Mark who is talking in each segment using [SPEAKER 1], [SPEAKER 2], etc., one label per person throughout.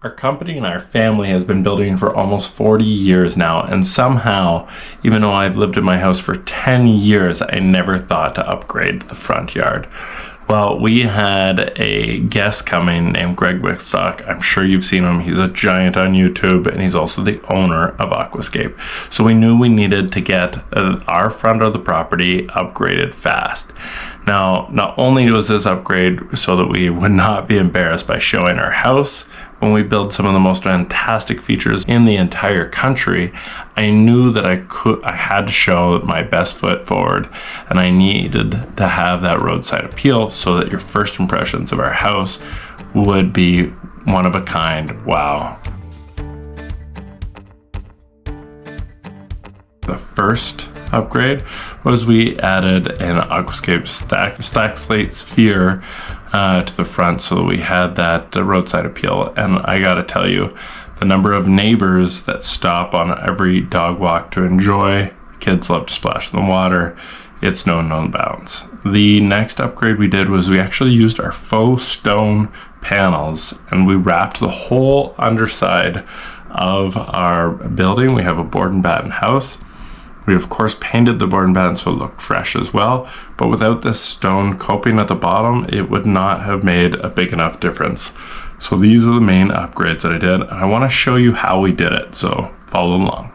[SPEAKER 1] Our company and our family has been building for almost 40 years now, and somehow, even though I've lived in my house for 10 years, I never thought to upgrade the front yard. Well, we had a guest coming named Greg Wittstock. I'm sure you've seen him. He's a giant on YouTube, and he's also the owner of Aquascape. So we knew we needed to get our front of the property upgraded fast. Now, not only was this upgrade so that we would not be embarrassed by showing our house when we build some of the most fantastic features in the entire country, I knew that I had to show my best foot forward, and I needed to have that roadside appeal so that your first impressions of our house would be one of a kind. Wow. The first upgrade was we added an Aquascape stack slate sphere to the front so that we had that roadside appeal. And I gotta tell you, the number of neighbors that stop on every dog walk to enjoy, kids love to splash in the water, it's no known bounds. The next upgrade we did was we actually used our faux stone panels, and we wrapped the whole underside of our building. We have a board and batten house. We of course painted the board and batten so it looked fresh as well, but without this stone coping at the bottom, it would not have made a big enough difference. So these are the main upgrades that I did, and I want to show you how we did it, so follow along.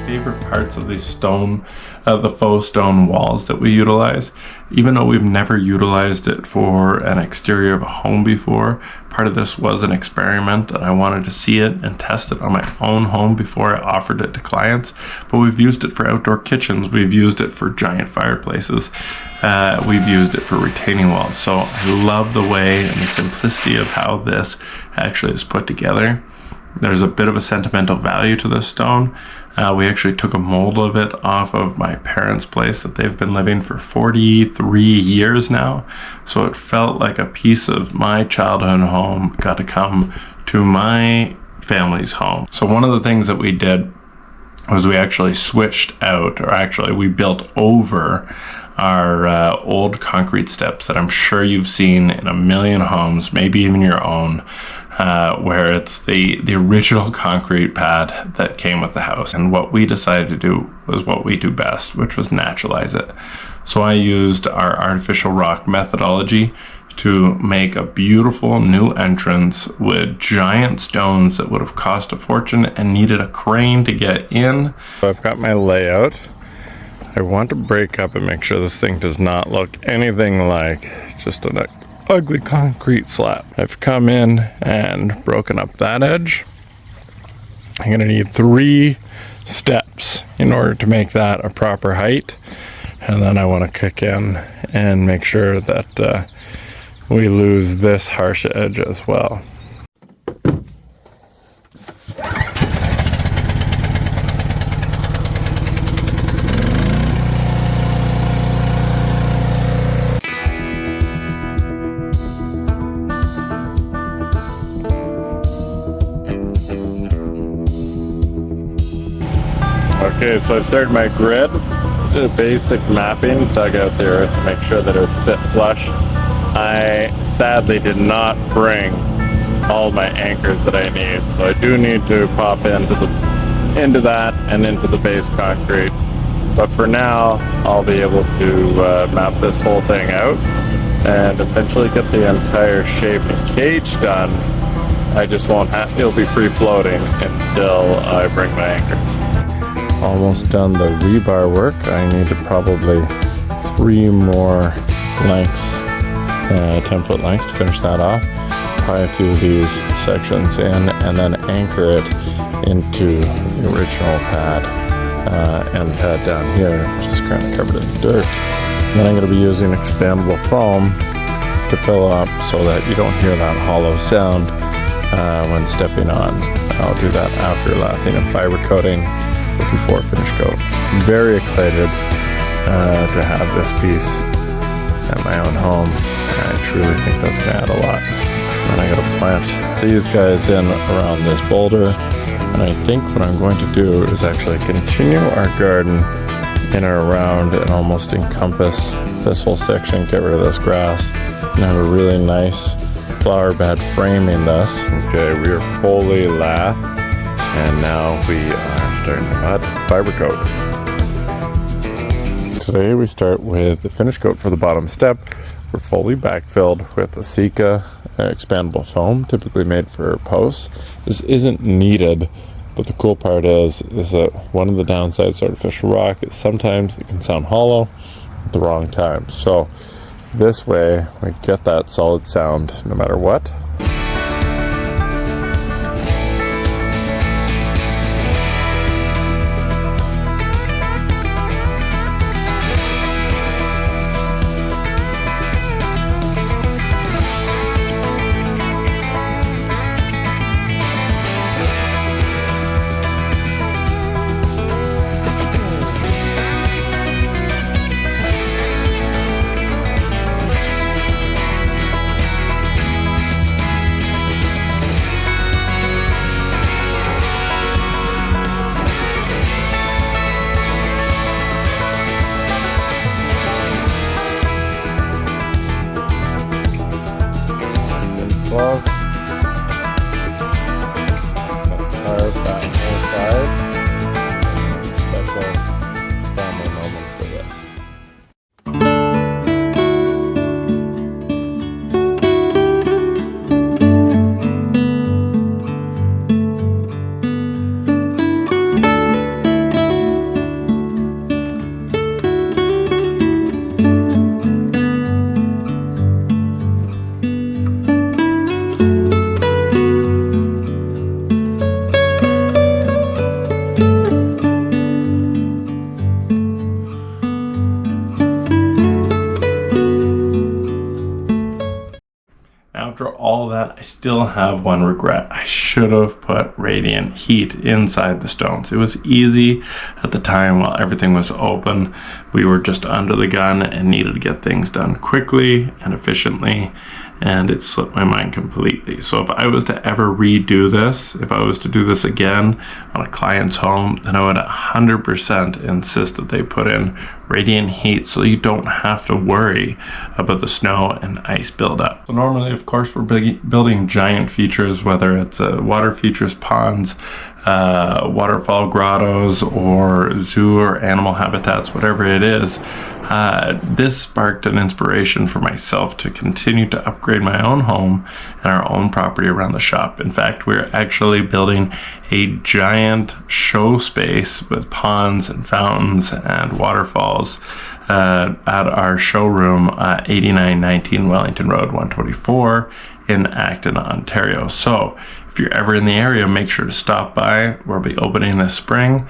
[SPEAKER 1] Favorite parts of the faux stone walls that we utilize, even though we've never utilized it for an exterior of a home before. Part of this was an experiment, and I wanted to see it and test it on my own home before I offered it to clients. But we've used it for outdoor kitchens, we've used it for giant fireplaces, we've used it for retaining walls. So I love the way and the simplicity of how this actually is put together. There's a bit of a sentimental value to this stone. We actually took a mold of it off of my parents' place that they've been living for 43 years now. So it felt like a piece of my childhood home got to come to my family's home. So one of the things that we did was we actually switched out, or actually we built over our old concrete steps that I'm sure you've seen in a million homes, maybe even your own, where it's the original concrete pad that came with the house. And what we decided to do was what we do best, which was naturalize it. So I used our artificial rock methodology to make a beautiful new entrance with giant stones that would have cost a fortune and needed a crane to get in. So I've got my layout. I want to break up and make sure this thing does not look anything like just an ugly concrete slab. I've come in and broken up that edge. I'm gonna need 3 steps in order to make that a proper height. And then I wanna kick in and make sure that we lose this harsh edge as well. Okay, so I started my grid, did a basic mapping, dug out the earth to make sure that it would sit flush. I sadly did not bring all my anchors that I need, so I do need to pop into that and into the base concrete. But for now, I'll be able to map this whole thing out and essentially get the entire shape and cage done. I just won't have, it'll be free floating until I bring my anchors. Almost done the rebar work. I needed probably 3 more lengths, 10-foot lengths to finish that off. pry a few of these sections in and then anchor it into the original pad and pad down here, which is kind of covered in dirt. And then I'm going to be using expandable foam to fill up so that you don't hear that hollow sound when stepping on. I'll do that after lathing and fiber coating before finish coat. I'm very excited to have this piece at my own home. I truly think that's going to add a lot. And I'm going to plant these guys in around this boulder. And I think what I'm going to do is actually continue our garden in or around and almost encompass this whole section, get rid of this grass, and have a really nice flower bed framing this. Okay, we are fully lathed, and now we are starting to add fiber coat. Today we start with the finish coat for the bottom step. We're fully backfilled with a Sika expandable foam, typically made for posts. This isn't needed, but the cool part is that one of the downsides to artificial rock is sometimes it can sound hollow at the wrong time. So this way we get that solid sound no matter what. Close. Carve that whole side. Special family moment for this. After all that, I still have one regret. I should have put radiant heat inside the stones. It was easy at the time while everything was open. We were just under the gun and needed to get things done quickly and efficiently, and it slipped my mind completely. So if I was to ever redo this, if I was to do this again on a client's home, then I would 100% insist that they put in radiant heat so you don't have to worry about the snow and ice buildup. So normally, of course, we're building giant features, whether it's water features, ponds, waterfall grottos, or zoo or animal habitats, whatever it is. This sparked an inspiration for myself to continue to upgrade my own home and our own property around the shop. In fact, we're actually building a giant show space with ponds and fountains and waterfalls at our showroom, 8919 Wellington Road 124 in Acton, Ontario. So if you're ever in the area, make sure to stop by. We'll be opening this spring,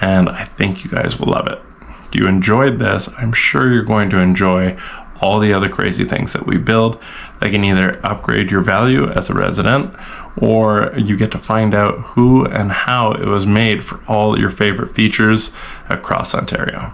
[SPEAKER 1] and I think you guys will love it. If you enjoyed this, I'm sure you're going to enjoy all the other crazy things that we build. They can either upgrade your value as a resident, or you get to find out who and how it was made for all your favorite features across Ontario.